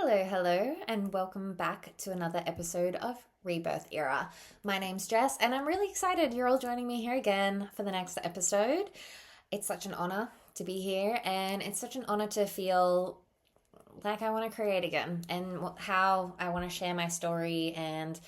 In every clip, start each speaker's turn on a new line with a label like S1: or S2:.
S1: Hello, and welcome back to another episode of Rebirth Era. My name's Jess, and I'm really excited you're all joining me here again for the next episode. It's such an honor to be here, and it's such an honor to feel like I want to create again, and how I want to share my story, and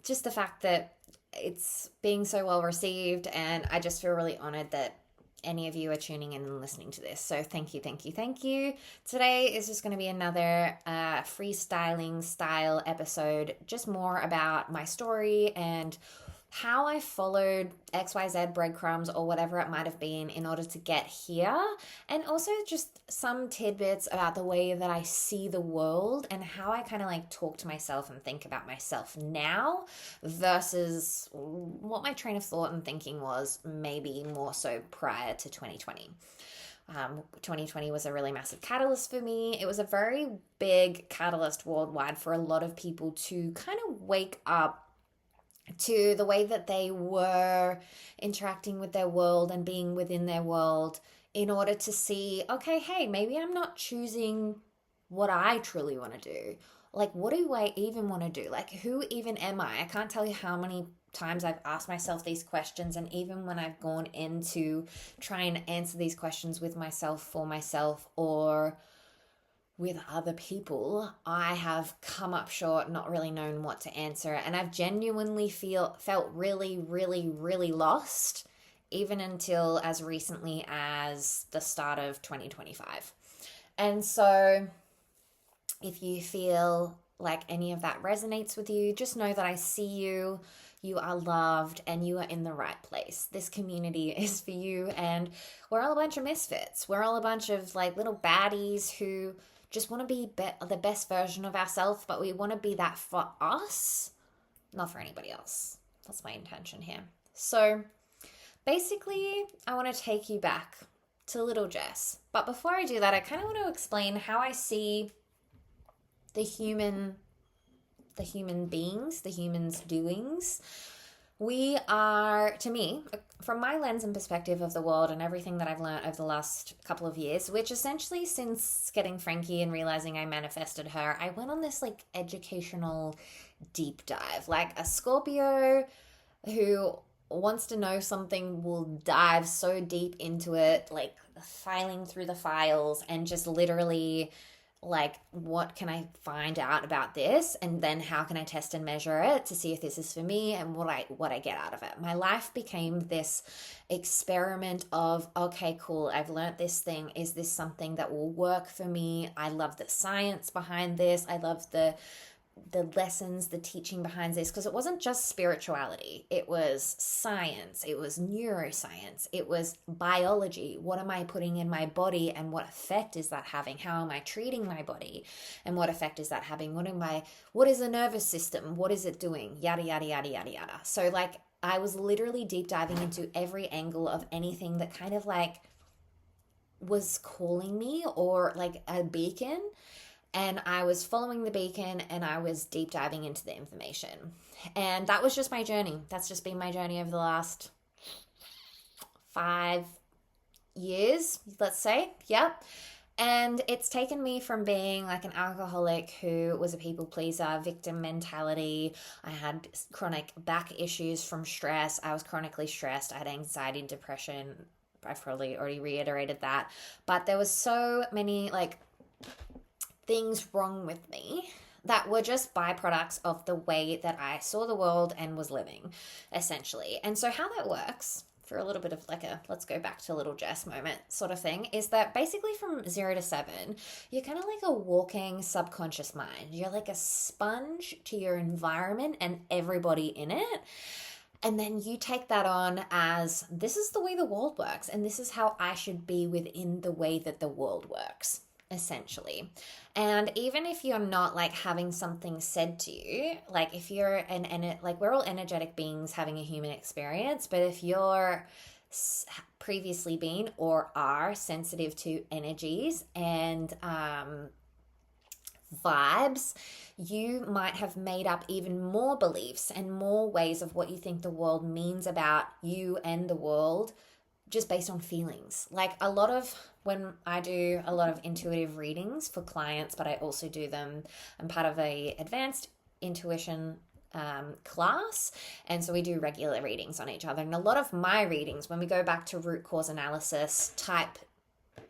S1: just the fact that it's being so well received, and I just feel really honored that any of you are tuning in and listening to this. So thank you, thank you, thank you. Today is just going to be another freestyling style episode, just more about my story and how I followed XYZ breadcrumbs or whatever it might have been in order to get here, and also just some tidbits about the way that I see the world and how I kind of like talk to myself and think about myself now versus what my train of thought and thinking was maybe more so prior to 2020. 2020 was a really massive catalyst for me. It was a very big catalyst worldwide for a lot of people to kind of wake up to the way that they were interacting with their world and being within their world in order to see, okay, hey, maybe I'm not choosing what I truly want to do. Like, what do I even want to do? Like, who even am I? I can't tell you how many times I've asked myself these questions, and even when I've gone in to try and answer these questions with myself, for myself, or with other people, I have come up short, not really known what to answer, and I've genuinely felt really, really, really lost, even until as recently as the start of 2025. And so if you feel like any of that resonates with you, just know that I see you. You are loved and you are in the right place. This community is for you, and we're all a bunch of misfits. We're all a bunch of like little baddies who just want to be the best version of ourselves, but we want to be that for us, not for anybody else. That's my intention here. So basically, I want to take you back to little Jess. But before I do that, I kind of want to explain how I see the human beings, the humans' doings. We are, to me, from my lens and perspective of the world and everything that I've learned over the last couple of years, which essentially since getting Frankie and realizing I manifested her, I went on this like educational deep dive. Like a Scorpio who wants to know something will dive so deep into it, like filing through the files and just literally like, what can I find out about this, and then how can I test and measure it to see if this is for me and what I get out of it. My life became this experiment of, okay, cool, I've learned this thing. Is this something that will work for me? I love the science behind this. I love the lessons, the teaching behind this, because it wasn't just spirituality. It was science, it was neuroscience, it was biology. What am I putting in my body and what effect is that having? How am I treating my body and what effect is that having? What is the nervous system? What is it doing? Yada, yada, yada, yada, yada. So like I was literally deep diving into every angle of anything that kind of like was calling me, or like a beacon. And I was following the beacon and I was deep diving into the information. And that was just my journey. That's just been my journey over the last 5 years, let's say. Yep. And it's taken me from being like an alcoholic who was a people pleaser, victim mentality. I had chronic back issues from stress. I was chronically stressed. I had anxiety and depression. I've probably already reiterated that. But there was so many like things wrong with me that were just byproducts of the way that I saw the world and was living, essentially. And so how that works, for a little bit of like a let's go back to little Jess moment sort of thing, is that basically from 0 to 7, you're kind of like a walking subconscious mind. You're like a sponge to your environment and everybody in it. And then you take that on as, this is the way the world works, and this is how I should be within the way that the world works, essentially. And even if you're not like having something said to you, like if you're like we're all energetic beings having a human experience, but if you're previously been or are sensitive to energies and vibes, you might have made up even more beliefs and more ways of what you think the world means about you and the world just based on feelings. Like when I do a lot of intuitive readings for clients, but I also do them, I'm part of a advanced intuition class, and so we do regular readings on each other. And a lot of my readings, when we go back to root cause analysis type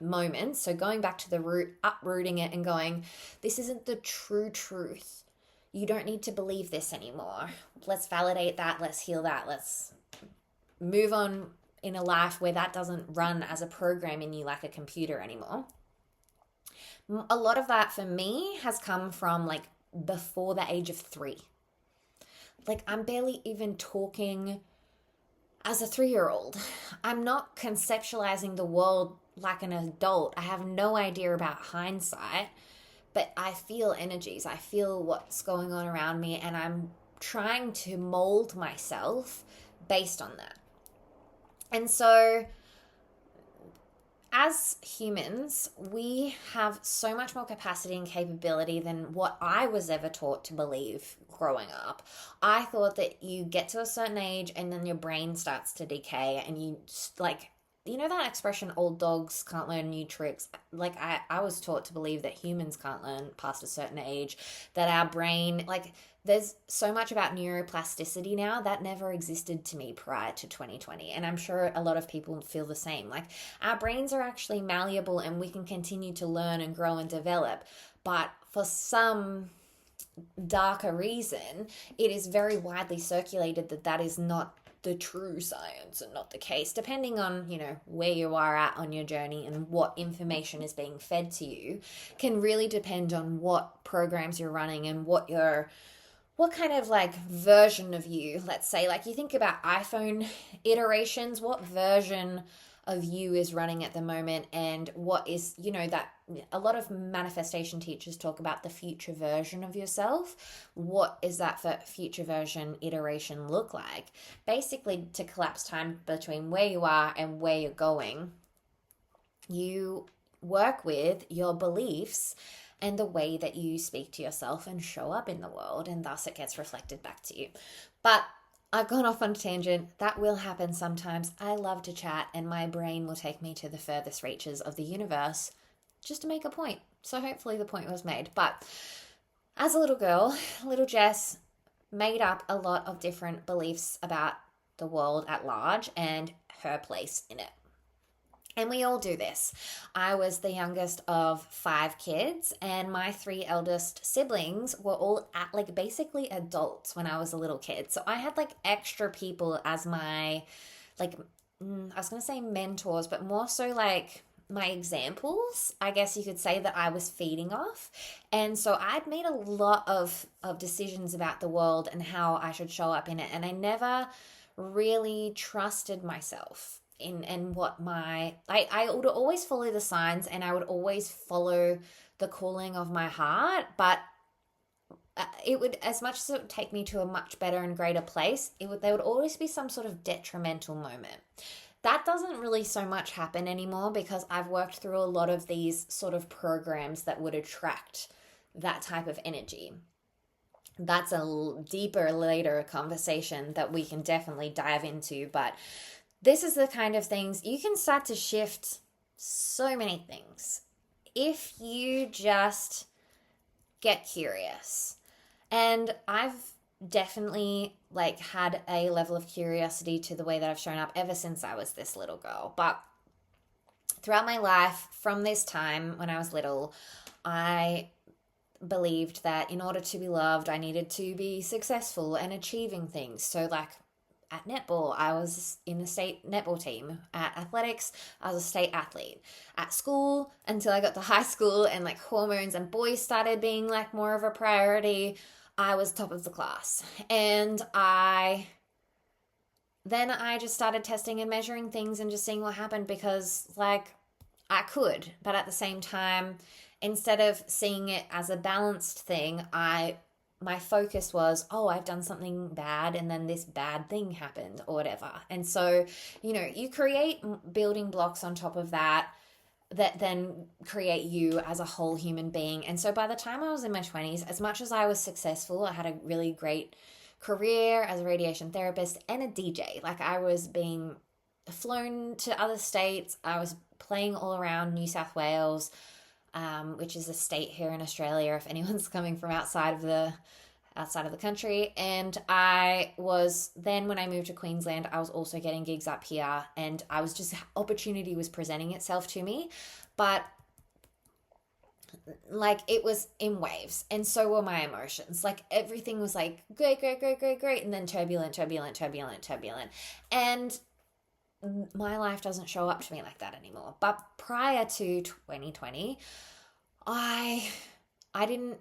S1: moments, so going back to the root, uprooting it and going, this isn't the true truth. You don't need to believe this anymore. Let's validate that. Let's heal that. Let's move on in a life where that doesn't run as a program in you like a computer anymore. A lot of that for me has come from like before the age of 3. Like I'm barely even talking as a 3-year-old. I'm not conceptualizing the world like an adult. I have no idea about hindsight, but I feel energies. I feel what's going on around me, and I'm trying to mold myself based on that. And so as humans, we have so much more capacity and capability than what I was ever taught to believe growing up. I thought that you get to a certain age and then your brain starts to decay, and you like, you know that expression, old dogs can't learn new tricks? Like I was taught to believe that humans can't learn past a certain age, that our brain, like there's so much about neuroplasticity now that never existed to me prior to 2020. And I'm sure a lot of people feel the same. Like our brains are actually malleable and we can continue to learn and grow and develop. But for some darker reason, it is very widely circulated that that is not the true science and not the case, depending on, you know, where you are at on your journey and what information is being fed to you, can really depend on what programs you're running and what kind of like version of you, let's say, like you think about iPhone iterations, what version of you is running at the moment, and what is, you know, that a lot of manifestation teachers talk about the future version of yourself. What is that for future version iteration look like? Basically, to collapse time between where you are and where you're going, you work with your beliefs and the way that you speak to yourself and show up in the world, and thus it gets reflected back to you. But I've gone off on a tangent. That will happen sometimes. I love to chat, and my brain will take me to the furthest reaches of the universe just to make a point. So hopefully the point was made. But as a little girl, little Jess made up a lot of different beliefs about the world at large and her place in it. And we all do this. I was the youngest of 5 kids, and my 3 eldest siblings were all like basically adults when I was a little kid. So I had like extra people as my, like, I was going to say mentors, but more so like my examples, I guess you could say, that I was feeding off. And so I'd made a lot of decisions about the world and how I should show up in it. And I never really trusted myself in what I would always follow the signs, and I would always follow the calling of my heart, but it would, as much as it would take me to a much better and greater place, there would always be some sort of detrimental moment. That doesn't really so much happen anymore because I've worked through a lot of these sort of programs that would attract that type of energy. That's a deeper, later conversation that we can definitely dive into, but this is the kind of things you can start to shift so many things if you just get curious. And I've definitely like had a level of curiosity to the way that I've shown up ever since I was this little girl. But throughout my life, from this time when I was little, I believed that in order to be loved, I needed to be successful and achieving things. So like at netball, I was in the state netball team. At athletics, I was a state athlete. At school, until I got to high school and like hormones and boys started being like more of a priority, I was top of the class. And then I just started testing and measuring things and just seeing what happened because like I could. But at the same time, instead of seeing it as a balanced thing, my focus was, oh, I've done something bad and then this bad thing happened or whatever. And so, you know, you create building blocks on top of that then create you as a whole human being. And so by the time I was in my 20s, as much as I was successful, I had a really great career as a radiation therapist and a DJ. Like I was being flown to other states. I was playing all around New South Wales, which is a state here in Australia if anyone's coming from outside of the country. And I was then, when I moved to Queensland, I was also getting gigs up here, and I was just, opportunity was presenting itself to me, but like it was in waves, and so were my emotions. Like everything was like great, and then turbulent, and my life doesn't show up to me like that anymore. But prior to 2020, I didn't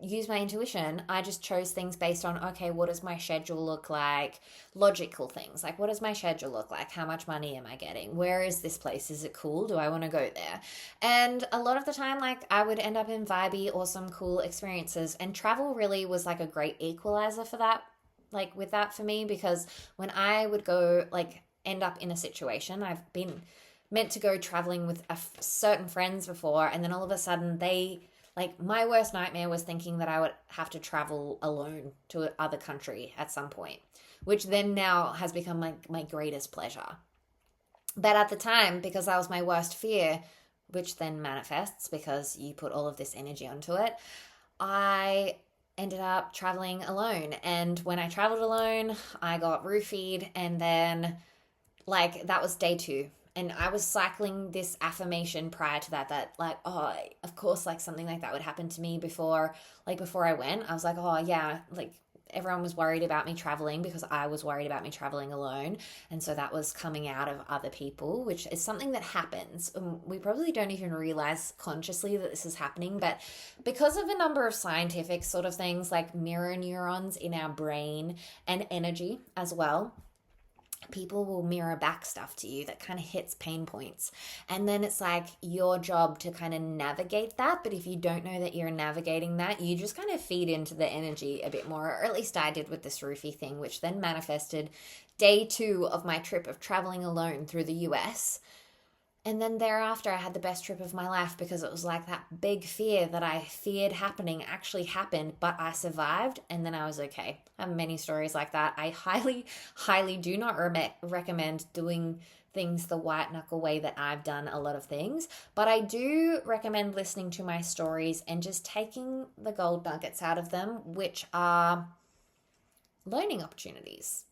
S1: use my intuition. I just chose things based on, okay, what does my schedule look like? Logical things like, what does my schedule look like? How much money am I getting? Where is this place? Is it cool? Do I want to go there? And a lot of the time, like, I would end up in vibey, awesome, cool experiences. And travel really was like a great equalizer for that, like with that for me, because when I would go, like, end up in a situation, I've been meant to go traveling with certain friends before, and then all of a sudden my worst nightmare was thinking that I would have to travel alone to another country at some point, which then now has become my greatest pleasure. But at the time, because that was my worst fear, which then manifests because you put all of this energy onto it, I ended up traveling alone. And when I traveled alone, I got roofied, and then that was day 2. And I was cycling this affirmation prior to that like, oh, of course, like something like that would happen to me before I went. I was like, oh yeah, like everyone was worried about me traveling because I was worried about me traveling alone. And so that was coming out of other people, which is something that happens. We probably don't even realize consciously that this is happening, but because of a number of scientific sort of things like mirror neurons in our brain and energy as well, people will mirror back stuff to you that kind of hits pain points. And then it's like your job to kind of navigate that. But if you don't know that you're navigating that, you just kind of feed into the energy a bit more, or at least I did with this roofie thing, which then manifested day 2 of my trip of traveling alone through the US. And then thereafter, I had the best trip of my life, because it was like that big fear that I feared happening actually happened, but I survived, and then I was okay. I have many stories like that. I highly, highly do not recommend doing things the white knuckle way that I've done a lot of things, but I do recommend listening to my stories and just taking the gold nuggets out of them, which are learning opportunities.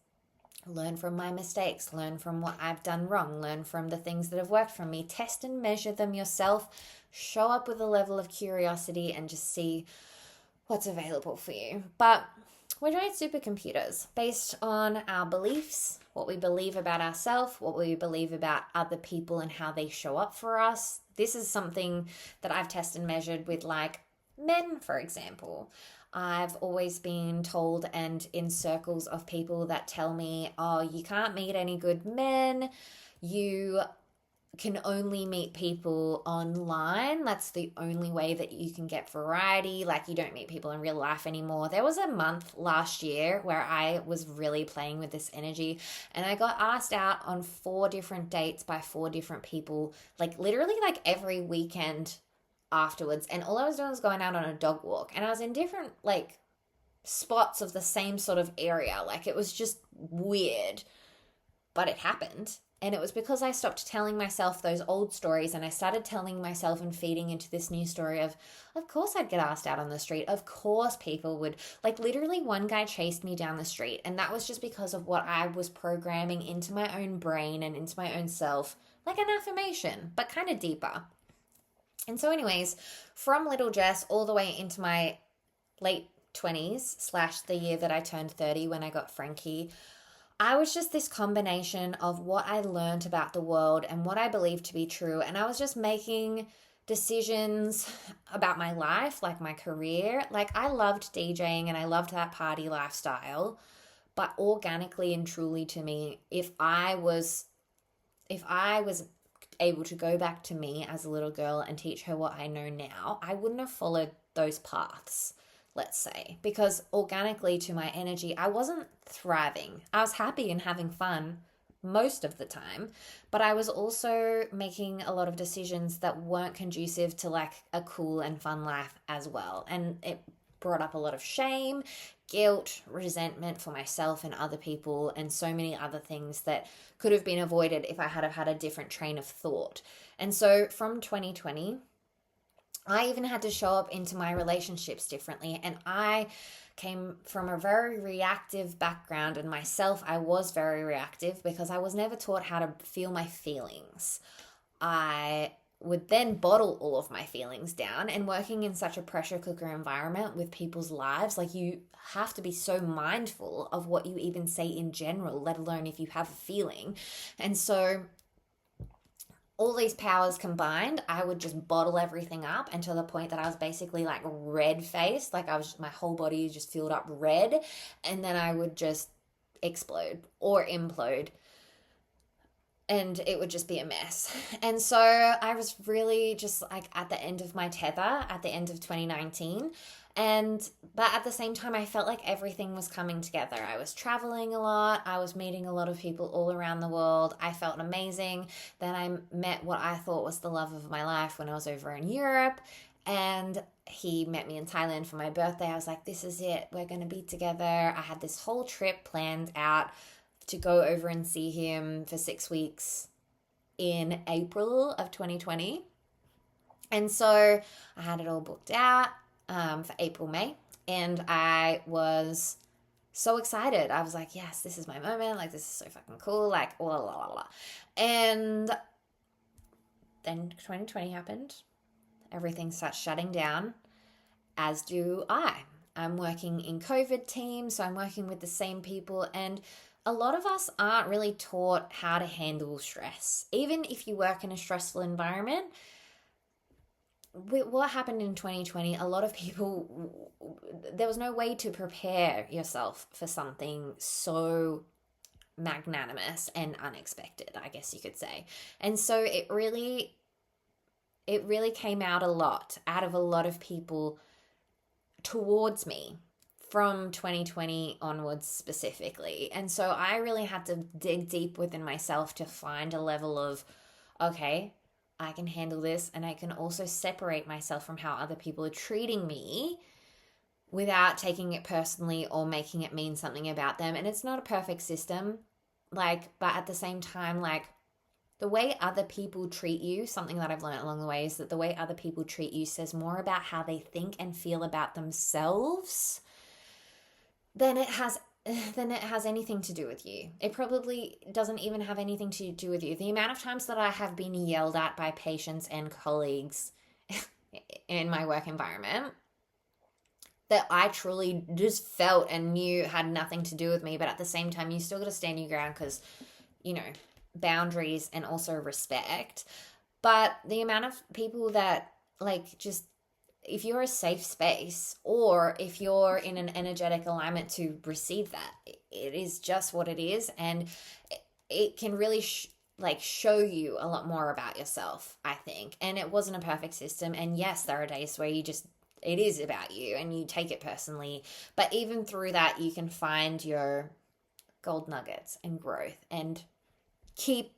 S1: Learn from my mistakes, learn from what I've done wrong, learn from the things that have worked for me, test and measure them yourself, show up with a level of curiosity, and just see what's available for you. But we're giant supercomputers based on our beliefs, what we believe about ourselves, what we believe about other people and how they show up for us. This is something that I've tested and measured with like men, for example. I've always been told, and in circles of people that tell me, oh, you can't meet any good men. You can only meet people online. That's the only way that you can get variety. Like, you don't meet people in real life anymore. There was a month last year where I was really playing with this energy, and I got asked out on 4 different dates by 4 different people, like literally like every weekend afterwards. And all I was doing was going out on a dog walk, and I was in different like spots of the same sort of area. Like, it was just weird, but it happened. And it was because I stopped telling myself those old stories, and I started telling myself and feeding into this new story of course I'd get asked out on the street. Of course people would. Like, literally one guy chased me down the street, and that was just because of what I was programming into my own brain and into my own self, like an affirmation, but kind of deeper. And so anyways, from little Jess all the way into my late 20s / the year that I turned 30 when I got Frankie, I was just this combination of what I learned about the world and what I believed to be true. And I was just making decisions about my life, like my career. Like, I loved DJing and I loved that party lifestyle, but organically and truly to me, if I was able to go back to me as a little girl and teach her what I know now, I wouldn't have followed those paths, let's say, because organically to my energy, I wasn't thriving. I was happy and having fun most of the time, but I was also making a lot of decisions that weren't conducive to like a cool and fun life as well. And brought up a lot of shame, guilt, resentment for myself and other people, and so many other things that could have been avoided if I had have had a different train of thought. And so from 2020, I even had to show up into my relationships differently. And I came from a very reactive background, and myself, I was very reactive because I was never taught how to feel my feelings. I would then bottle all of my feelings down, and working in such a pressure cooker environment with people's lives, like, you have to be so mindful of what you even say in general, let alone if you have a feeling. And so all these powers combined, I would just bottle everything up, and to the point that I was basically like red faced, like my whole body just filled up red, and then I would just explode or implode, and it would just be a mess. And so I was really just like at the end of my tether at the end of 2019. But at the same time, I felt like everything was coming together. I was traveling a lot. I was meeting a lot of people all around the world. I felt amazing. Then I met what I thought was the love of my life when I was over in Europe. And he met me in Thailand for my birthday. I was like, this is it. We're going to be together. I had this whole trip planned out to go over and see him for 6 weeks in April of 2020. And so I had it all booked out for April, May. And I was so excited. I was like, yes, this is my moment. Like, this is so fucking cool. Like, blah, blah, blah, blah. And then 2020 happened. Everything starts shutting down, as do I. I'm working in COVID teams, so I'm working with the same people. And a lot of us aren't really taught how to handle stress. Even if you work in a stressful environment, what happened in 2020, a lot of people, there was no way to prepare yourself for something so magnanimous and unexpected, I guess you could say. And so it really came out of a lot of people towards me from 2020 onwards specifically. And so I really had to dig deep within myself to find a level of, okay, I can handle this, and I can also separate myself from how other people are treating me without taking it personally or making it mean something about them. And it's not a perfect system, but at the same time, the way other people treat you, something that I've learned along the way is that the way other people treat you says more about how they think and feel about themselves than it has anything to do with you. It probably doesn't even have anything to do with you. The amount of times that I have been yelled at by patients and colleagues in my work environment that I truly just felt and knew had nothing to do with me, but at the same time, you still got to stand your ground because, boundaries and also respect. But the amount of people that just, if you're a safe space or if you're in an energetic alignment to receive that, it is just what it is. And it can really show you a lot more about yourself, I think. And it wasn't a perfect system. And yes, there are days where it is about you and you take it personally. But even through that, you can find your gold nuggets and growth and keep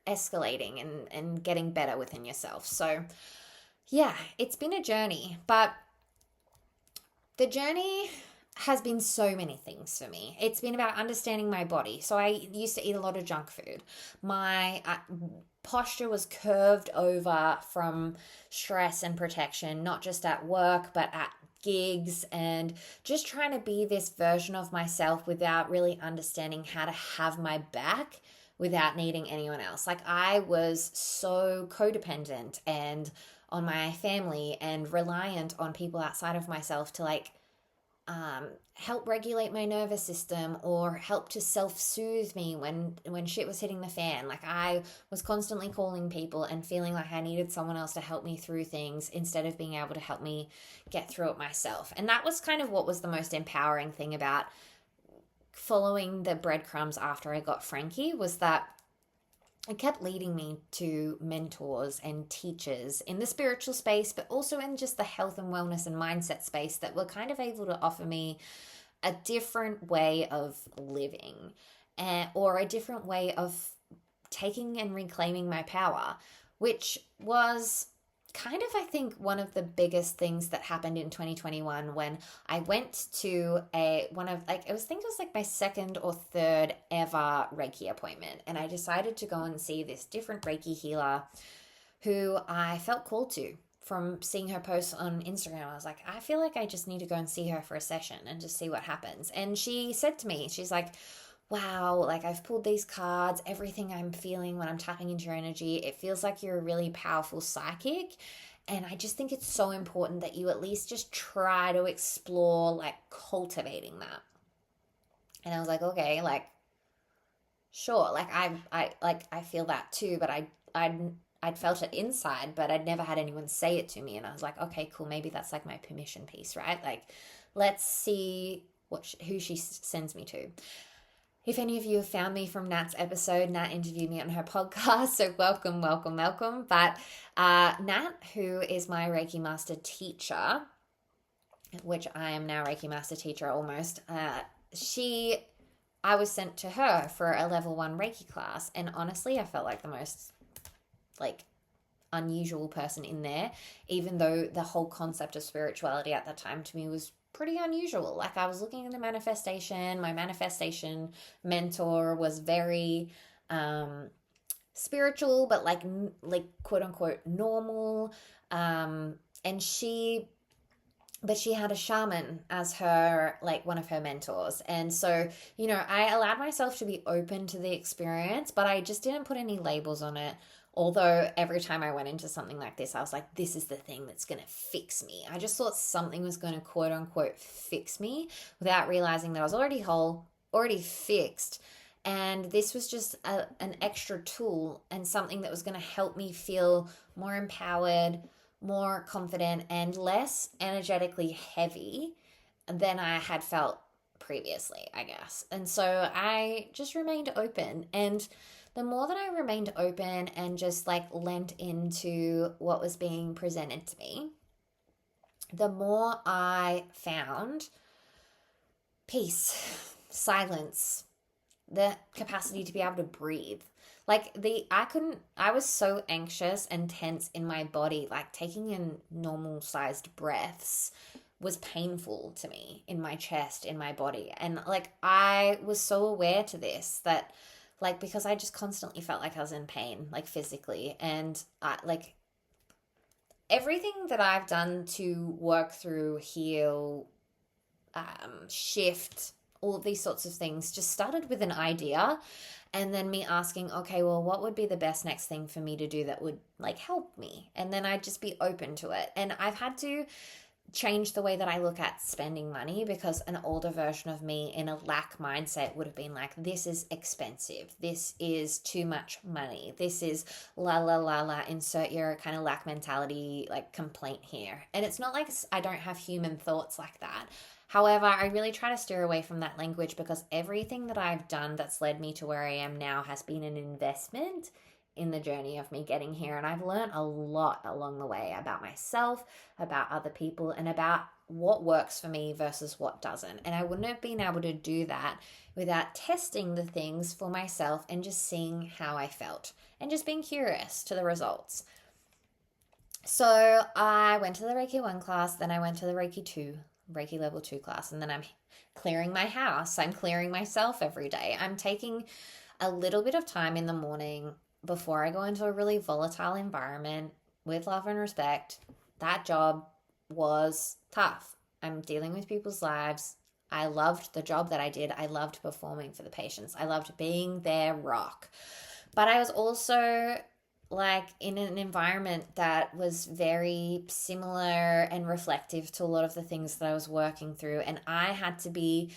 S1: escalating and getting better within yourself. So yeah, it's been a journey, but the journey has been so many things for me. It's been about understanding my body. So I used to eat a lot of junk food. My posture was curved over from stress and protection, not just at work, but at gigs, and just trying to be this version of myself without really understanding how to have my back without needing anyone else. I was so codependent and on my family and reliant on people outside of myself to help regulate my nervous system or help to self-soothe me when shit was hitting the fan. I was constantly calling people and feeling like I needed someone else to help me through things instead of being able to help me get through it myself. And that was kind of what was the most empowering thing about following the breadcrumbs after I got Frankie, was that it kept leading me to mentors and teachers in the spiritual space, but also in just the health and wellness and mindset space that were kind of able to offer me a different way of living, or a different way of taking and reclaiming my power, which was kind of, I think, one of the biggest things that happened in 2021 when I went to I think it was like my second or third ever Reiki appointment. And I decided to go and see this different Reiki healer who I felt called to from seeing her post on Instagram. I was like, I feel like I just need to go and see her for a session and just see what happens. And she said to me, she's like, wow, like I've pulled these cards, everything I'm feeling when I'm tapping into your energy, it feels like you're a really powerful psychic. And I just think it's so important that you at least just try to explore like cultivating that. And I was like, okay, like, sure, like I feel that too, but I'd felt it inside, but I'd never had anyone say it to me. And I was like, okay, cool, maybe that's like my permission piece, right? Like, let's see who she sends me to. If any of you have found me from Nat's episode, Nat interviewed me on her podcast, so welcome. But Nat, who is my Reiki Master teacher, which I am now Reiki Master teacher almost, I was sent to her for a level 1 Reiki class, and honestly, I felt like the most like unusual person in there, even though the whole concept of spirituality at that time to me was pretty unusual. Like, I was looking at the manifestation. My manifestation mentor was very spiritual, but like quote unquote normal. And she had a shaman as her, like, one of her mentors. And so, you know, I allowed myself to be open to the experience, but I just didn't put any labels on it. Although every time I went into something like this, I was like, this is the thing that's going to fix me. I just thought something was going to quote unquote fix me without realizing that I was already whole, already fixed. And this was just an extra tool and something that was going to help me feel more empowered, more confident, and less energetically heavy than I had felt previously, I guess. And so I just remained open. And the more that I remained open and just like lent into what was being presented to me, the more I found peace, silence, the capacity to be able to breathe. Like I was so anxious and tense in my body, like taking in normal sized breaths was painful to me in my chest, in my body. And like, I was so aware to this that, like, because I just constantly felt like I was in pain, like physically. And like everything that I've done to work through, heal, shift, all of these sorts of things just started with an idea. And then me asking, okay, well, what would be the best next thing for me to do that would like help me? And then I'd just be open to it. And I've had to change the way that I look at spending money, because an older version of me in a lack mindset would have been like, this is expensive. This is too much money. This is la la la la, insert your kind of lack mentality, like complaint here. And it's not like I don't have human thoughts like that. However, I really try to steer away from that language, because everything that I've done that's led me to where I am now has been an investment in the journey of me getting here. And I've learned a lot along the way about myself, about other people, and about what works for me versus what doesn't. And I wouldn't have been able to do that without testing the things for myself and just seeing how I felt and just being curious to the results. So I went to the Reiki 1 class, then I went to the Reiki level 2 class, and then I'm clearing my house. I'm clearing myself every day. I'm taking a little bit of time in the morning before I go into a really volatile environment with love and respect. That job was tough. I'm dealing with people's lives. I loved the job that I did. I loved performing for the patients. I loved being their rock. But I was also like in an environment that was very similar and reflective to a lot of the things that I was working through. And I had to be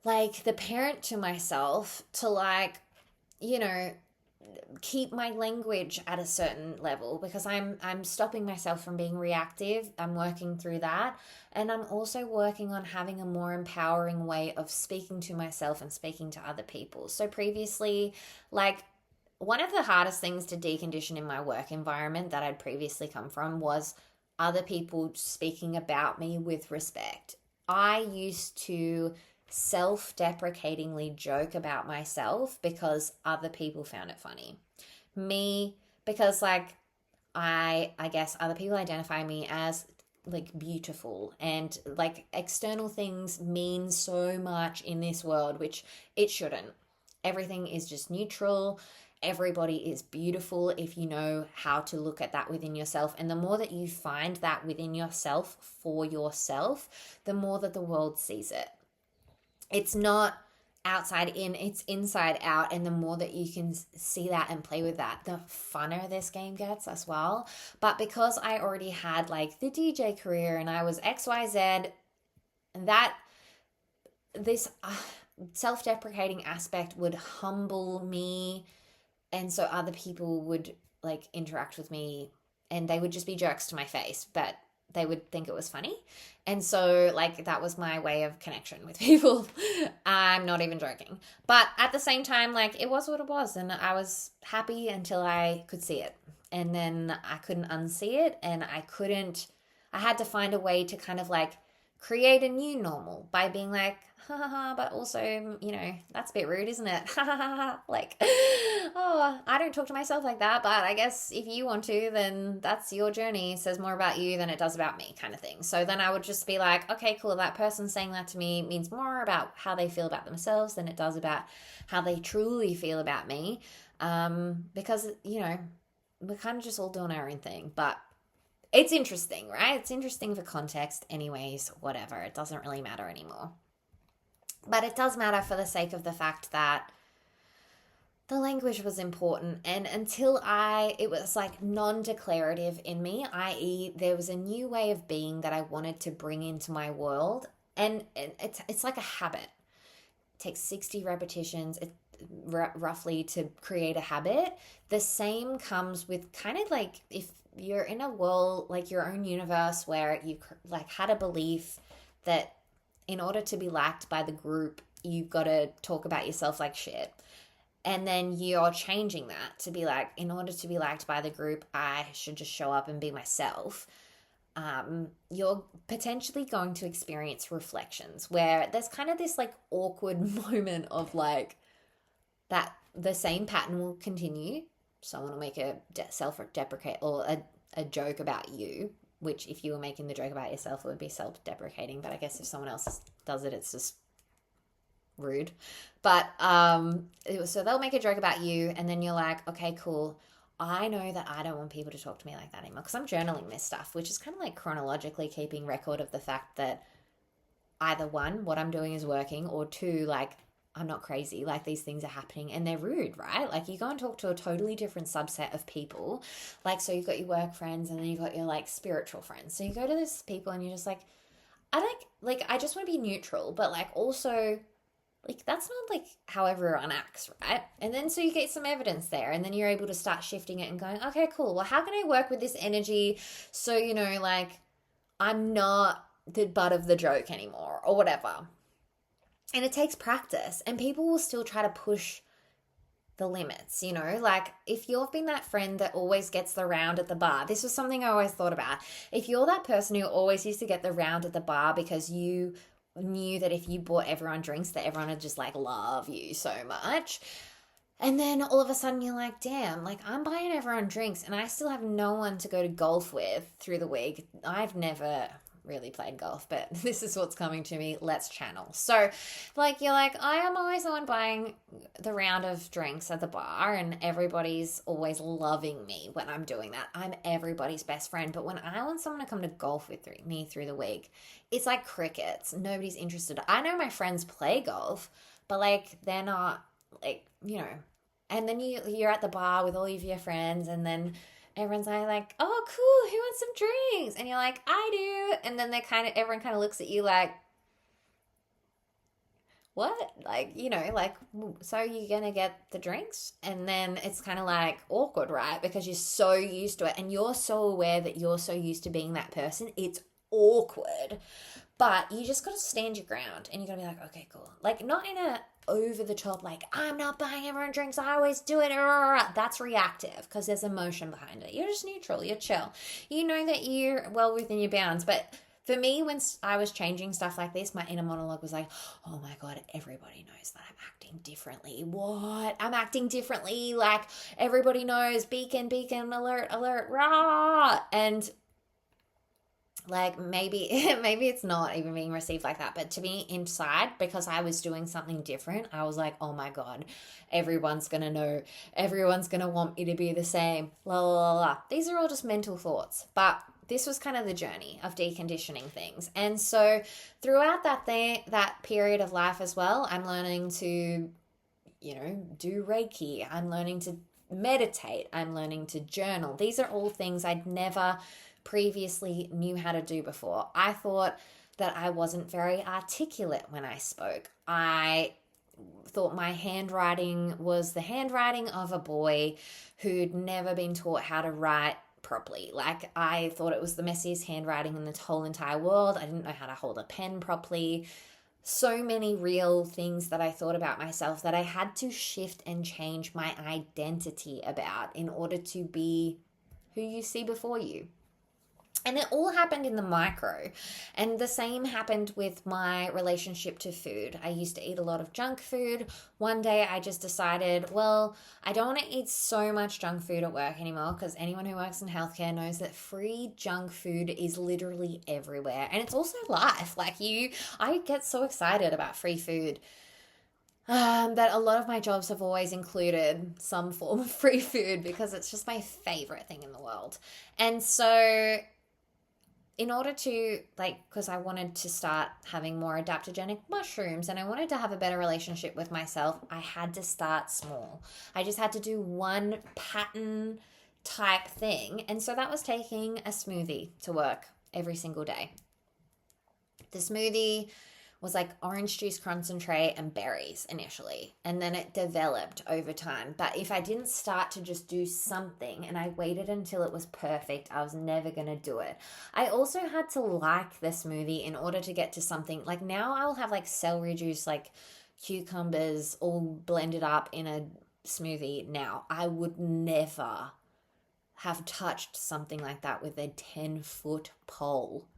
S1: like the parent to myself to, like, you know, keep my language at a certain level, because I'm stopping myself from being reactive. I'm working through that. And I'm also working on having a more empowering way of speaking to myself and speaking to other people. So previously, like, one of the hardest things to decondition in my work environment that I'd previously come from was other people speaking about me with respect. I used to self-deprecatingly joke about myself because other people found it funny. Me, because like I guess other people identify me as like beautiful, and like external things mean so much in this world, which it shouldn't. Everything is just neutral. Everybody is beautiful if you know how to look at that within yourself. And the more that you find that within yourself for yourself, the more that the world sees it. It's not outside in, it's inside out. And the more that you can see that and play with that, the funner this game gets as well. But because I already had like the DJ career and I was XYZ, that this self-deprecating aspect would humble me, and so other people would like interact with me and they would just be jerks to my face, but they would think it was funny. And so like that was my way of connection with people. I'm not even joking. But at the same time, like it was what it was, and I was happy until I could see it. And then I couldn't unsee it, and I had to find a way to kind of like create a new normal by being like, ha ha ha, but also, you know, that's a bit rude, isn't it? Ha ha ha ha. Like, oh, I don't talk to myself like that, but I guess if you want to, then that's your journey. It says more about you than it does about me, kind of thing. So then I would just be like, okay, cool, that person saying that to me means more about how they feel about themselves than it does about how they truly feel about me. Because, you know, we're kind of just all doing our own thing, but it's interesting, right? It's interesting for context anyways, whatever. It doesn't really matter anymore. But it does matter for the sake of the fact that the language was important. And until it was like non-declarative in me, i.e. there was a new way of being that I wanted to bring into my world. And it's like a habit. It takes 60 repetitions roughly to create a habit. The same comes with kind of like if you're in a world, like your own universe, where you like had a belief that in order to be liked by the group, you've got to talk about yourself like shit. And then you're changing that to be like, in order to be liked by the group, I should just show up and be myself. You're potentially going to experience reflections where there's kind of this like awkward moment of like that the same pattern will continue. Someone will make a self-deprecate or a joke about you, which if you were making the joke about yourself, it would be self-deprecating. But I guess if someone else does it, it's just rude. But so they'll make a joke about you, and then you're like, okay, cool. I know that I don't want people to talk to me like that anymore, because I'm journaling this stuff, which is kind of like chronologically keeping record of the fact that either one, what I'm doing is working, or two, like I'm not crazy, like these things are happening and they're rude, right? Like you go and talk to a totally different subset of people. Like, so you've got your work friends and then you've got your like spiritual friends. So you go to these people and you're just like, I just want to be neutral, but like also like that's not like how everyone acts, right? And then so you get some evidence there, and then you're able to start shifting it and going, okay, cool. Well, how can I work with this energy so, you know, like I'm not the butt of the joke anymore or whatever. And it takes practice, and people will still try to push the limits, you know, like if you've been that friend that always gets the round at the bar, this was something I always thought about. If you're that person who always used to get the round at the bar because you knew that if you bought everyone drinks that everyone would just like love you so much, and then all of a sudden you're like, damn, like I'm buying everyone drinks and I still have no one to go to golf with through the week. I've never really played golf, but this is what's coming to me. Let's channel. So like you're like, I am always the one buying the round of drinks at the bar, and everybody's always loving me when I'm doing that. I'm everybody's best friend. But when I want someone to come to golf with me through the week, it's like crickets. Nobody's interested. I know my friends play golf, but like they're not like, you know. And then you're at the bar with all of your friends, and then everyone's like, oh, cool, who wants some drinks? And you're like, I do. And then everyone kind of looks at you like, what? Like, you know, like, so you're going to get the drinks? And then it's kind of like awkward, right? Because you're so used to it, and you're so aware that you're so used to being that person. It's awkward. But you just got to stand your ground, and you got to be like, okay, cool. Like, not in a over the top, like, I'm not buying everyone drinks, I always do it. That's reactive because there's emotion behind it. You're just neutral. You're chill. You know that you're well within your bounds, but For me, when I was changing stuff like this, my inner monologue was like, oh my God, everybody knows that I'm acting differently. What? I'm acting differently. Like, everybody knows. Beacon, beacon, alert, alert, rah. And like, maybe it's not even being received like that, but to me inside, because I was doing something different, I was like, oh my God, everyone's gonna know, everyone's gonna want me to be the same, la la la la. These are all just mental thoughts, but this was kind of the journey of deconditioning things. And so throughout that period of life as well, I'm learning to, do Reiki. I'm learning to meditate. I'm learning to journal. These are all things I'd never previously knew how to do before. I thought that I wasn't very articulate when I spoke. I thought my handwriting was the handwriting of a boy who'd never been taught how to write properly. Like, I thought it was the messiest handwriting in the whole entire world. I didn't know how to hold a pen properly. So many real things that I thought about myself that I had to shift and change my identity about in order to be who you see before you. And it all happened in the micro. And the same happened with my relationship to food. I used to eat a lot of junk food. One day I just decided, well, I don't want to eat so much junk food at work anymore, because anyone who works in healthcare knows that free junk food is literally everywhere. And it's also life. Like, I get so excited about free food. That a lot of my jobs have always included some form of free food, because it's just my favorite thing in the world. And so in order to, because I wanted to start having more adaptogenic mushrooms and I wanted to have a better relationship with myself, I had to start small. I just had to do one pattern type thing. And so that was taking a smoothie to work every single day. The smoothie was like orange juice concentrate and berries initially, and then it developed over time. But if I didn't start to just do something and I waited until it was perfect, I was never going to do it. I also had to like the smoothie in order to get to something. Like, now I'll have like celery juice, like cucumbers all blended up in a smoothie now. I would never have touched something like that with a 10-foot pole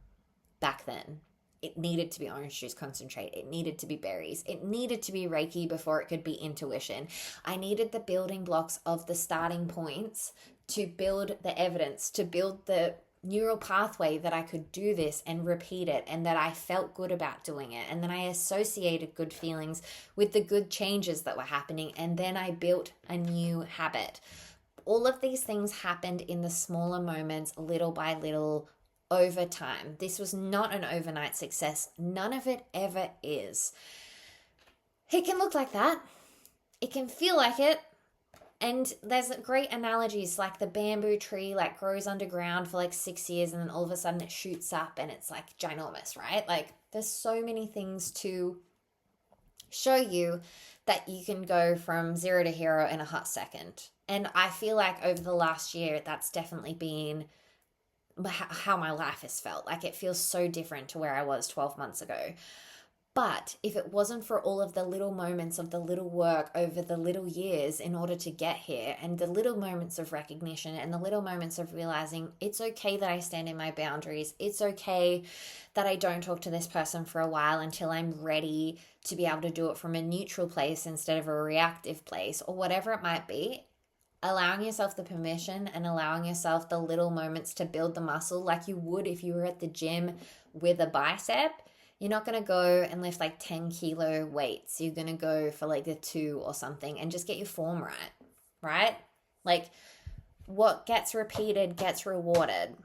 S1: back then. It needed to be orange juice concentrate. It needed to be berries. It needed to be Reiki before it could be intuition. I needed the building blocks of the starting points to build the evidence, to build the neural pathway that I could do this and repeat it, and that I felt good about doing it. And then I associated good feelings with the good changes that were happening. And then I built a new habit. All of these things happened in the smaller moments, little by little, over time. This was not an overnight success. None of it ever is. It can look like that. It can feel like it. And there's great analogies, like the bamboo tree like grows underground for like 6 years and then all of a sudden it shoots up and it's like ginormous, right? Like, there's so many things to show you that you can go from 0 to hero in a hot second. And I feel like over the last year, that's definitely been how my life has felt. Like, it feels so different to where I was 12 months ago. But if it wasn't for all of the little moments of the little work over the little years in order to get here, and the little moments of recognition and the little moments of realizing it's okay that I stand in my boundaries, it's okay that I don't talk to this person for a while until I'm ready to be able to do it from a neutral place instead of a reactive place, or whatever it might be, allowing yourself the permission and allowing yourself the little moments to build the muscle like you would if you were at the gym with a bicep. You're not going to go and lift like 10 kilo weights. You're going to go for like a 2 or something and just get your form right? Like, what gets repeated gets rewarded.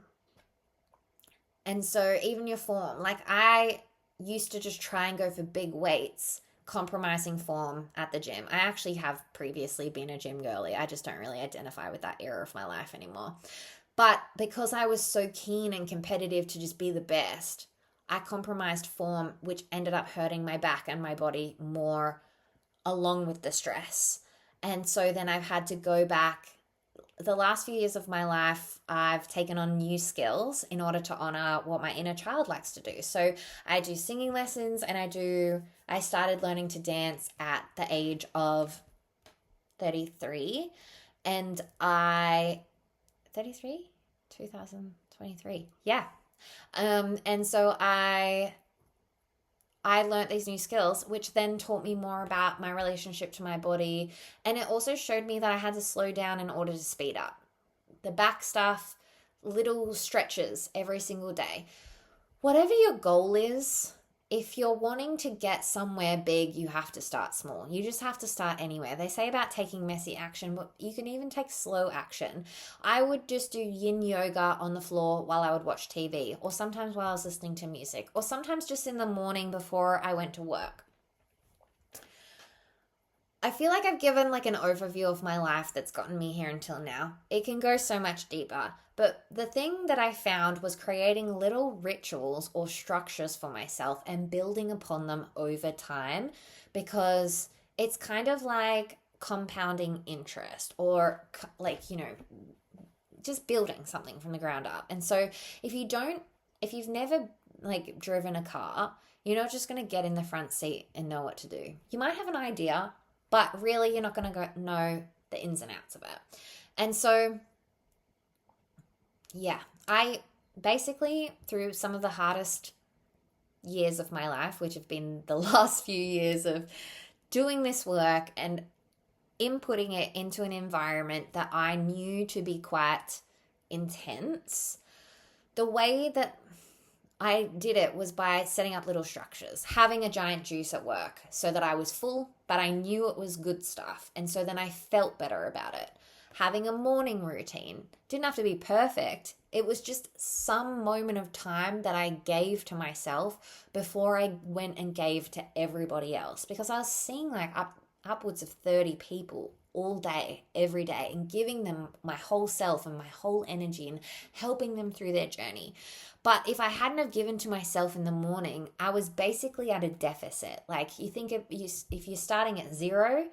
S1: And so even your form, like, I used to just try and go for big weights, compromising form at the gym. I actually have previously been a gym girly. I just don't really identify with that era of my life anymore. But because I was so keen and competitive to just be the best, I compromised form, which ended up hurting my back and my body more, along with the stress. And so then I've had to go back. The last few years of my life, I've taken on new skills in order to honor what my inner child likes to do. So I do singing lessons, and I started learning to dance at the age of 33. And 33? 2023. Yeah. And so I learned these new skills, which then taught me more about my relationship to my body. And it also showed me that I had to slow down in order to speed up. The back stuff, little stretches every single day. Whatever your goal is, if you're wanting to get somewhere big, you have to start small. You just have to start anywhere. They say about taking messy action, but you can even take slow action. I would just do yin yoga on the floor while I would watch TV, or sometimes while I was listening to music, or sometimes just in the morning before I went to work. I feel like I've given like an overview of my life that's gotten me here until now. It can go so much deeper, but the thing that I found was creating little rituals or structures for myself and building upon them over time, because it's kind of like compounding interest, or like, just building something from the ground up. And so if you've never like driven a car, you're not just going to get in the front seat and know what to do. You might have an idea, but really you're not going to know the ins and outs of it. And so, yeah, I basically, through some of the hardest years of my life, which have been the last few years of doing this work and inputting it into an environment that I knew to be quite intense, the way that I did it was by setting up little structures, having a giant juice at work so that I was full, but I knew it was good stuff. And so then I felt better about it. Having a morning routine didn't have to be perfect. It was just some moment of time that I gave to myself before I went and gave to everybody else, because I was seeing like upwards of 30 people all day, every day, and giving them my whole self and my whole energy and helping them through their journey. But if I hadn't have given to myself in the morning, I was basically at a deficit. Like, you think if you're starting at zero,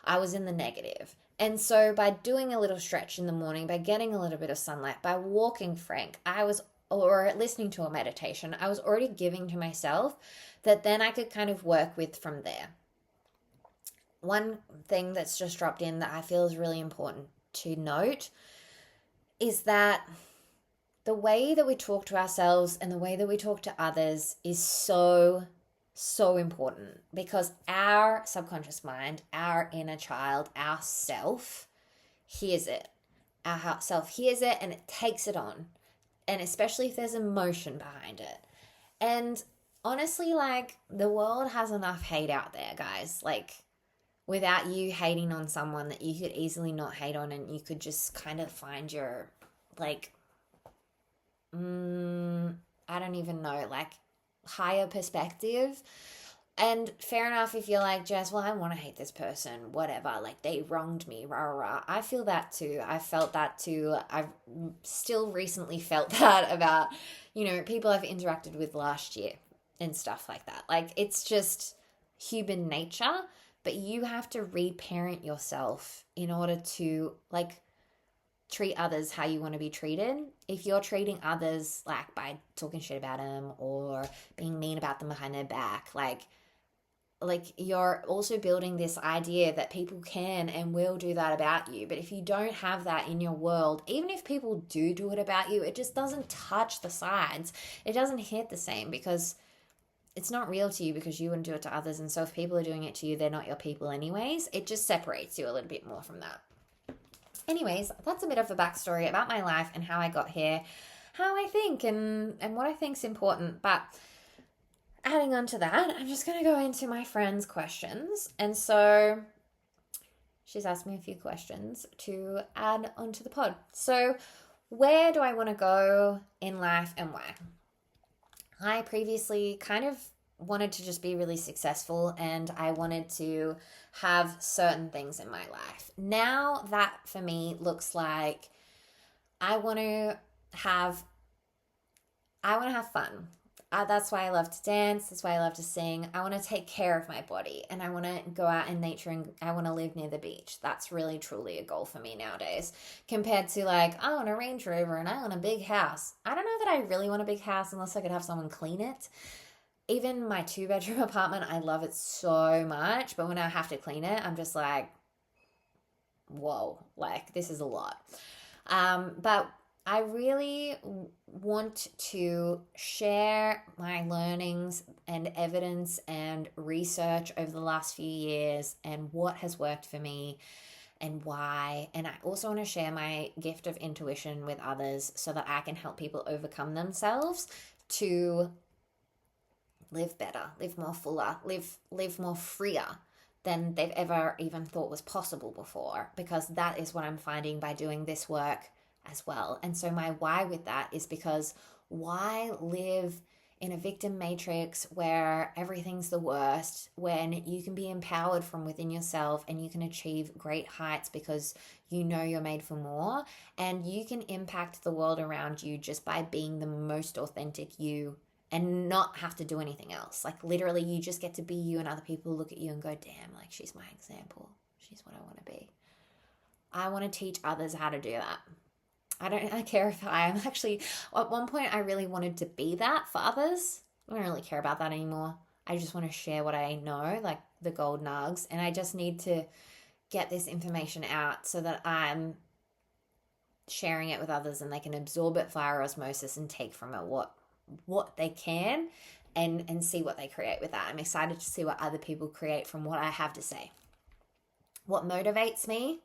S1: I was in the negative. And so by doing a little stretch in the morning, by getting a little bit of sunlight, by walking frank, or listening to a meditation, I was already giving to myself that then I could kind of work with from there. One thing that's just dropped in that I feel is really important to note is that the way that we talk to ourselves and the way that we talk to others is so, so important, because our subconscious mind, our inner child, our self hears it. Our self hears it and it takes it on. And especially if there's emotion behind it. And honestly, like, the world has enough hate out there, guys. Like, without you hating on someone that you could easily not hate on, and you could just kind of find your, like, I don't even know, like, higher perspective. And fair enough if you're like, Jess, well, I want to hate this person, whatever, like, they wronged me, rah, rah, rah. I feel that too. I felt that too. I've still recently felt that about, people I've interacted with last year and stuff like that. Like, it's just human nature, but you have to reparent yourself in order to, like, treat others how you want to be treated. If you're treating others like by talking shit about them or being mean about them behind their back, like you're also building this idea that people can and will do that about you. But if you don't have that in your world, even if people do it about you, it just doesn't touch the sides. It doesn't hit the same, because it's not real to you, because you wouldn't do it to others. And so if people are doing it to you, they're not your people anyways. It just separates you a little bit more from that. Anyways, that's a bit of a backstory about my life and how I got here, how I think and what I think is important. But adding on to that, I'm just going to go into my friend's questions. And so she's asked me a few questions to add onto the pod. So where do I want to go in life and why? I previously kind of wanted to just be really successful, and I wanted to have certain things in my life. Now that for me looks like I want to have fun. That's why I love to dance. That's why I love to sing. I want to take care of my body, and I want to go out in nature, and I want to live near the beach. That's really truly a goal for me nowadays, compared to like, I want a Range Rover and I want a big house. I don't know that I really want a big house unless I could have someone clean it. Even my 2-bedroom apartment, I love it so much, but when I have to clean it, I'm just like, whoa, like, this is a lot. But I really want to share my learnings and evidence and research over the last few years and what has worked for me and why. And I also want to share my gift of intuition with others so that I can help people overcome themselves to live better, live more fuller, live more freer than they've ever even thought was possible before, because that is what I'm finding by doing this work as well. And so my why with that is because why live in a victim matrix where everything's the worst when you can be empowered from within yourself and you can achieve great heights because you know you're made for more, and you can impact the world around you just by being the most authentic you and not have to do anything else. Like literally you just get to be you and other people look at you and go, damn, like she's my example. She's what I want to be. I want to teach others how to do that. I care if I am actually, at one point I really wanted to be that for others. I don't really care about that anymore. I just want to share what I know, like the gold nugs, and I just need to get this information out so that I'm sharing it with others and they can absorb it via osmosis and take from it what they can and see what they create with that. I'm excited to see what other people create from what I have to say. What motivates me?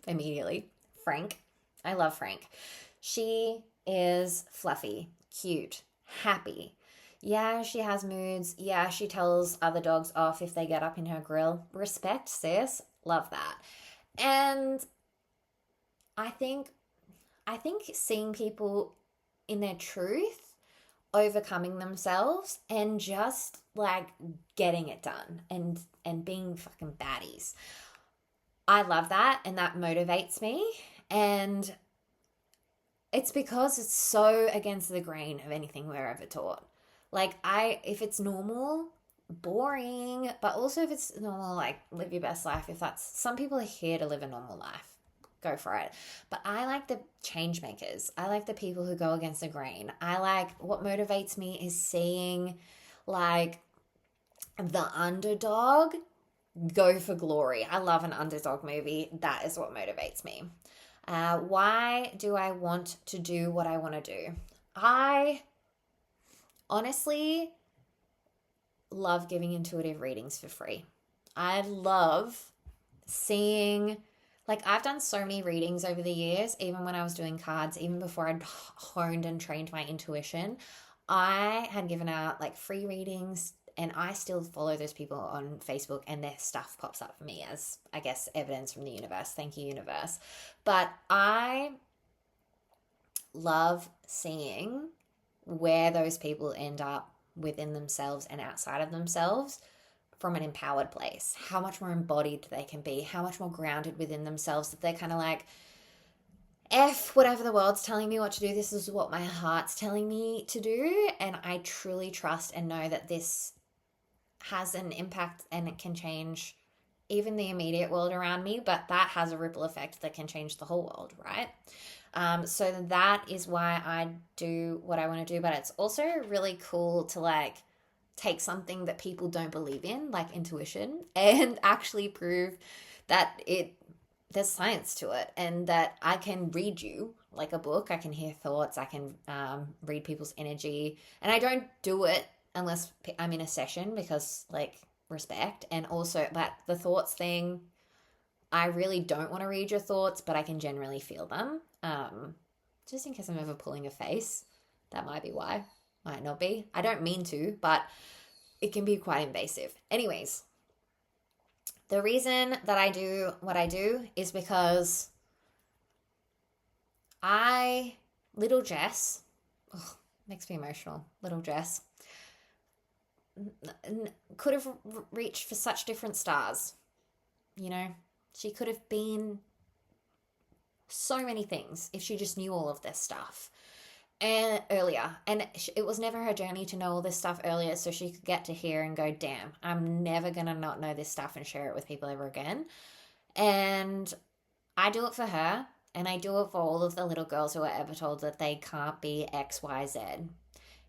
S1: Immediately, Frank. I love Frank. She is fluffy, cute, happy. Yeah, she has moods. Yeah, she tells other dogs off if they get up in her grill. Respect, sis. Love that. And I think seeing people in their truth, overcoming themselves, and just like getting it done and being fucking baddies. I love that, and that motivates me. And it's because it's so against the grain of anything we're ever taught. Like if it's normal, boring, but also if it's normal, like live your best life. If that's, some people are here to live a normal life, go for it. But I like the change makers. I like the people who go against the grain. I like, what motivates me is seeing like the underdog go for glory. I love an underdog movie. That is what motivates me. Why do I want to do what I want to do? I honestly love giving intuitive readings for free. I love seeing, like I've done so many readings over the years, even when I was doing cards, even before I'd honed and trained my intuition. I had given out like free readings, and I still follow those people on Facebook, and their stuff pops up for me as, I guess, evidence from the universe. Thank you, universe. But I love seeing where those people end up within themselves and outside of themselves from an empowered place. How much more embodied they can be, how much more grounded within themselves, that they're kind of like, F whatever the world's telling me what to do, this is what my heart's telling me to do. And I truly trust and know that this has an impact and it can change even the immediate world around me, but that has a ripple effect that can change the whole world, right? So that is why I do what I want to do. But it's also really cool to like take something that people don't believe in, like intuition, and actually prove that there's science to it, and that I can read you like a book. I can hear thoughts. I can read people's energy, and I don't do it unless I'm in a session, because like respect. And also that the thoughts thing, I really don't want to read your thoughts, but I can generally feel them. Just in case I'm ever pulling a face, that might be why. Might not be. I don't mean to, but it can be quite invasive. Anyways, the reason that I do what I do is because little Jess, makes me emotional, little Jess, could have reached for such different stars. You know, she could have been so many things if she just knew all of this stuff and earlier. And it was never her journey to know all this stuff earlier, so she could get to hear and go, damn, I'm never gonna not know this stuff and share it with people ever again. And I do it for her, and I do it for all of the little girls who are ever told that they can't be X, Y, Z.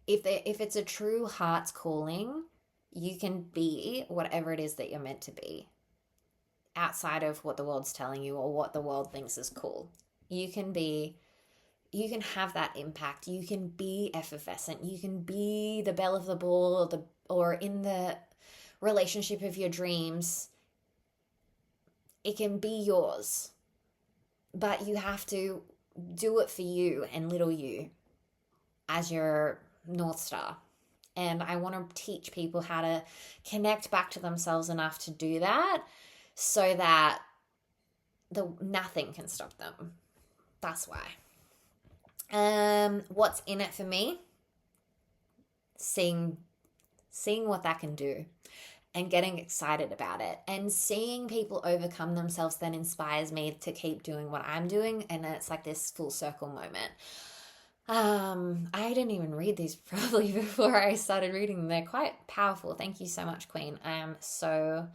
S1: If it's a true heart's calling, you can be whatever it is that you're meant to be, outside of what the world's telling you or what the world thinks is cool. You can be you can have that impact. You can be effervescent. You can be the belle of the ball, or in the relationship of your dreams. It can be yours, but you have to do it for you and little you as your North Star. And I want to teach people how to connect back to themselves enough to do that, so that nothing can stop them. That's why. What's in it for me? Seeing what that can do and getting excited about it, and seeing people overcome themselves then inspires me to keep doing what I'm doing. And it's like this full circle moment. I didn't even read these probably before I started reading them. They're quite powerful. Thank you so much, Queen. I'm so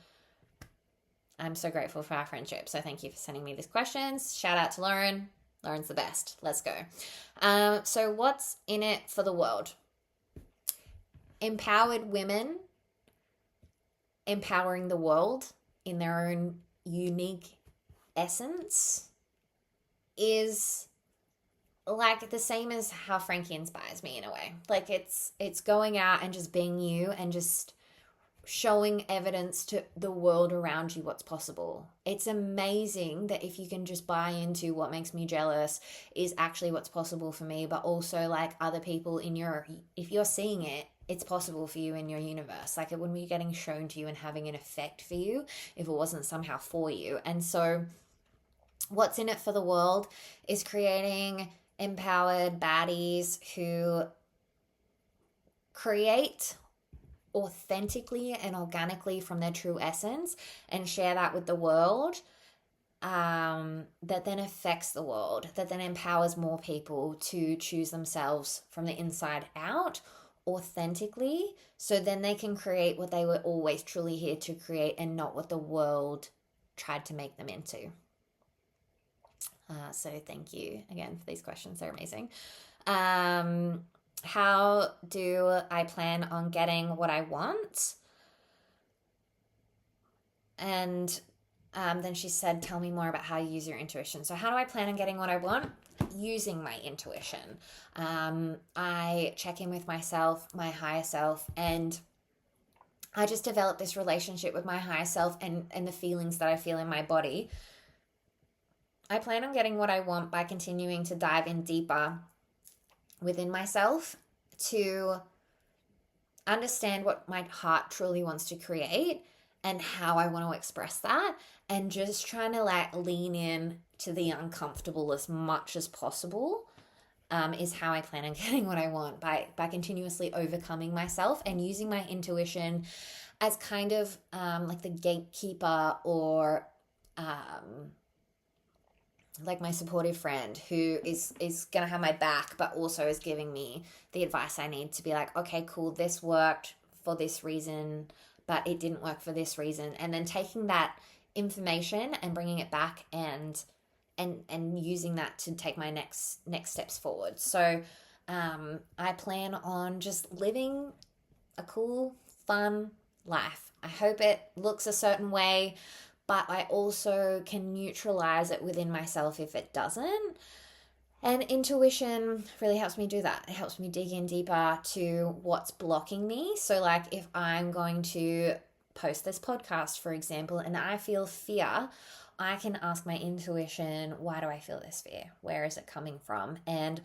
S1: grateful for our friendship. So thank you for sending me these questions. Shout out to Lauren. Lauren's the best. Let's go. So what's in it for the world? Empowered women empowering the world in their own unique essence is like the same as how Frankie inspires me in a way. Like it's going out and just being you and just showing evidence to the world around you what's possible. It's amazing that if you can just buy into what makes me jealous is actually what's possible for me, but also like other people if you're seeing it, it's possible for you in your universe. Like it wouldn't be getting shown to you and having an effect for you if it wasn't somehow for you. And so what's in it for the world is creating empowered baddies who create authentically and organically from their true essence and share that with the world, that then affects the world, that then empowers more people to choose themselves from the inside out authentically, so then they can create what they were always truly here to create and not what the world tried to make them into. So thank you again for these questions. They're amazing. How do I plan on getting what I want? And then she said, tell me more about how you use your intuition. So how do I plan on getting what I want? Using my intuition. I check in with myself, my higher self, and I just develop this relationship with my higher self and the feelings that I feel in my body. I plan on getting what I want by continuing to dive in deeper within myself to understand what my heart truly wants to create and how I want to express that, and just trying to like lean in to the uncomfortable as much as possible is how I plan on getting what I want, by continuously overcoming myself and using my intuition as kind of like the gatekeeper, or like my supportive friend who is going to have my back, but also is giving me the advice I need to be like, okay, cool, this worked for this reason, but it didn't work for this reason. And then taking that information and bringing it back and using that to take my next steps forward. So I plan on just living a cool, fun life. I hope it looks a certain way, but I also can neutralize it within myself if it doesn't. And intuition really helps me do that. It helps me dig in deeper to what's blocking me. So like if I'm going to post this podcast, for example, and I feel fear, I can ask my intuition, why do I feel this fear? Where is it coming from? And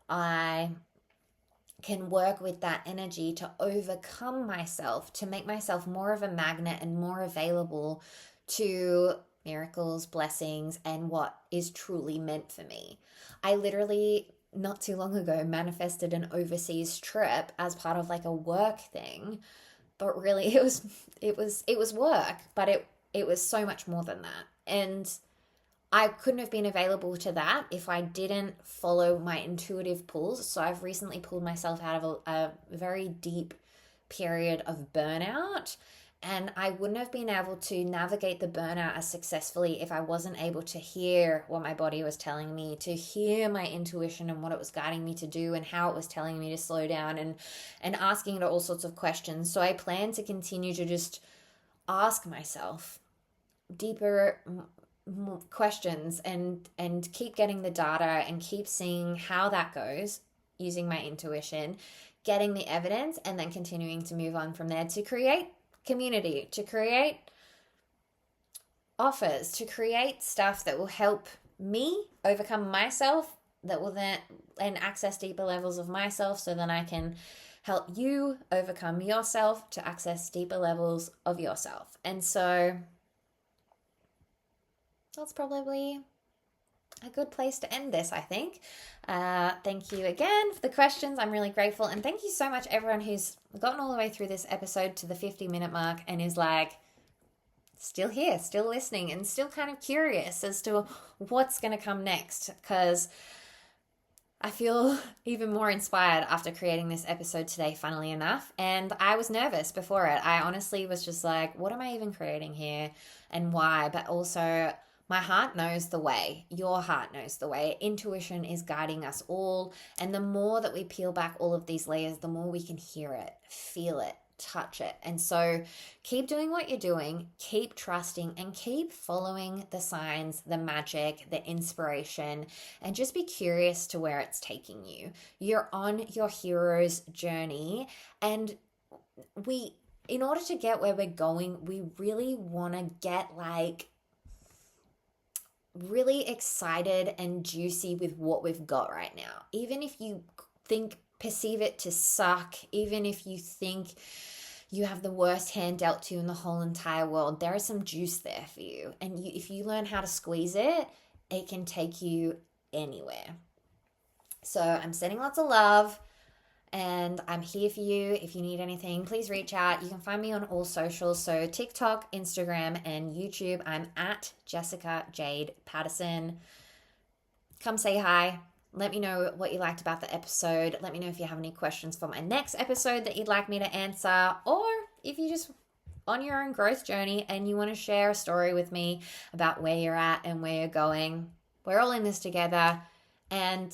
S1: I can work with that energy to overcome myself, to make myself more of a magnet and more available to miracles, blessings, and what is truly meant for me. I literally, not too long ago, manifested an overseas trip as part of like a work thing, but really it was work, but it was so much more than that. And I couldn't have been available to that if I didn't follow my intuitive pulls. So I've recently pulled myself out of a very deep period of burnout. And I wouldn't have been able to navigate the burnout as successfully if I wasn't able to hear what my body was telling me, to hear my intuition and what it was guiding me to do and how it was telling me to slow down, and asking it all sorts of questions. So I plan to continue to just ask myself deeper questions and keep getting the data and keep seeing how that goes using my intuition, getting the evidence, and then continuing to move on from there to create community, to create offers, to create stuff that will help me overcome myself, that will then and access deeper levels of myself, so then I can help you overcome yourself to access deeper levels of yourself. And so that's probably a good place to end this, I think. Thank you again for the questions. I'm really grateful. And thank you so much, everyone who's gotten all the way through this episode to the 50-minute mark and is like, still here, still listening, and still kind of curious as to what's going to come next, because I feel even more inspired after creating this episode today, funnily enough. And I was nervous before it. I honestly was just like, what am I even creating here and why? But also, my heart knows the way. Your heart knows the way. Intuition is guiding us all. And the more that we peel back all of these layers, the more we can hear it, feel it, touch it. And so keep doing what you're doing, keep trusting, and keep following the signs, the magic, the inspiration, and just be curious to where it's taking you. You're on your hero's journey, and in order to get where we're going, we really want to get really excited and juicy with what we've got right now. Even if you perceive it to suck, even if you think you have the worst hand dealt to you in the whole entire world, there is some juice there for you. And if you learn how to squeeze it, it can take you anywhere. So I'm sending lots of love, and I'm here for you. If you need anything, please reach out. You can find me on all socials. So TikTok, Instagram, and YouTube. I'm at Jessica Jade Patterson. Come say hi. Let me know what you liked about the episode. Let me know if you have any questions for my next episode that you'd like me to answer, or if you're just on your own growth journey and you want to share a story with me about where you're at and where you're going. We're all in this together, and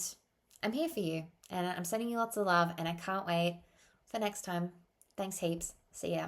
S1: I'm here for you, and I'm sending you lots of love, and I can't wait for next time. Thanks heaps. See ya.